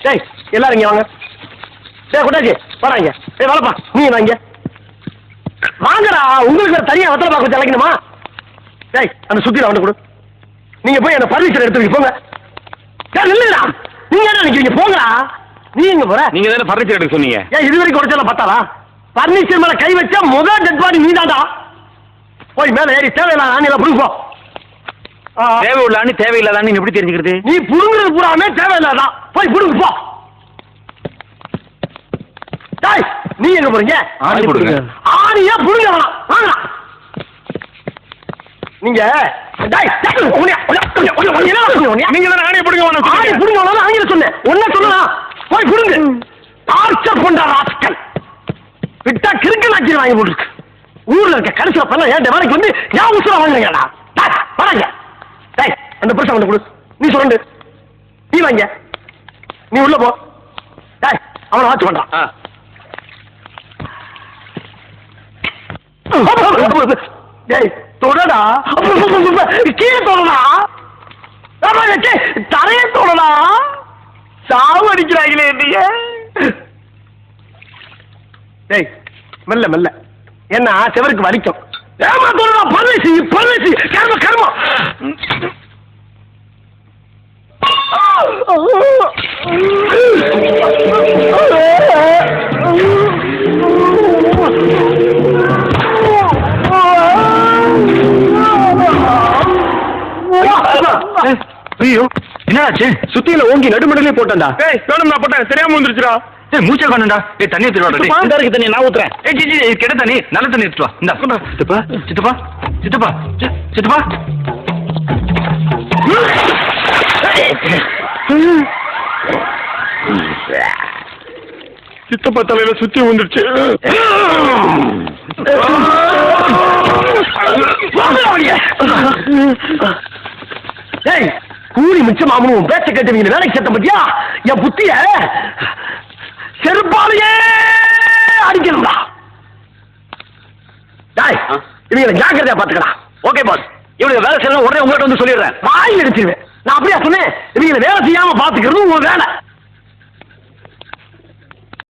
டேய் எல்லாரும் இங்க வாங்க. டேய் குட்டாச்சி வராங்க. டேய் வளப்பா நீ வாங்க. வாங்கடா, உங்களுக்கு தனியா வெத்தலை பாக்கு வச்சு அழைக்கணுமா? டேய் அந்த சுத்தியில வந்து கொடு. நீங்க போய் அந்த பர்மிஷன் எடுத்து போங்க. டேய் நில்லுடா, நீங்க என்ன நினைக்கிறீங்க? போங்கடா. நீ எங்க போற? நீங்க தானே பர்னிச்சர் எடுக்க சொன்னீங்க. ஏன் இது வரைக்கும் உடைச்சல பத்தாளா? பர்னிச்சர் மேல கை வச்சா முதல் டெட் பாடி நீதான்டா. போய் மேல ஏறி தேவையில்ல ஆணியில புடுங்க. தேவை உள்ள ஆணி தேவையில்லாத ஆணி எப்படி தெரிஞ்சுக்கிறது? நீ புடுங்குறது பூராமே தேவையில்லாதான். போய் புடுங்க போ. டேய் நீ எங்க போறீங்க? ஆணி போடுங்க. ஆணியா புடுங்க வேணாம். வாங்கடா நீங்க. டேய் நீங்க தானே ஆணியை புடுங்க வேணாம். ஆணி புடுங்க வேணாம் ஆங்கில சொன்னேன். ஒன்ன சொல்லலாம். போய் புடுங்க. டார்ச்சர் பண்ற ராஸ்கல். விட்டா கிறுக்கு நாக்கி வாங்கி போட்டுருக்கு. ஊர்ல இருக்க கடைசியா பண்ண ஏன் வேலைக்கு வந்து ஏன் உசுர வாங்குறீங்கடா? வராங்க. டேய் அந்த புருஷன் வந்து கொடு. நீ சொல்லு. நீ வாங்க. நீ உள்ள போ. டேய் அவனை வாட்ச் பண்றான். டேய் தொடடா. கீழே தொடடா. தரைய தொடடா. சாவு அடிக்கிறாங்களே நீங்க. டேய் மெல்ல மெல்ல. என்ன செவருக்கு வலிக்கும். ஏமா தொடடா. பரதேசி பரதேசி கர்ம கர்ம. ஐயோ என்னாச்சு? சுத்தியில ஓங்கி நடுமடலே போட்டா. நான் போட்டேன் தெரியாம வந்துருச்சுடா. தண்ணி ஊத்துறா. தண்ணி நான் ஊத்துறேன். கெட்ட தண்ணி நல்ல தண்ணி எடுத்துட்டு வா. இந்த சித்தப்பா சித்தப்பா சித்தப்பா சித்தப்பா. சித்தப்பா தலையில சுத்தி வந்துருச்சு. டேய் கூலி மிச்சமாகணும். பேச்ச கேட்டுவீங்க வேலைக்கு சேர்த்த பத்தியா? என் புத்திய செருப்பாலேயே அடிக்கணும்டா. டேய் இவங்களை ஜாக்கிரதையா பாத்துக்கலாம். Okay boss. இவனுக்கு வேலை செய்யணும் உடனே உங்கள்கிட்ட வந்து சொல்லிடுறேன். வாயில் அடிச்சிருவேன். நான் அப்படியா சொன்னேன்? இவங்களை வேலை செய்யாம பாத்துக்கிறது உங்க வேலை.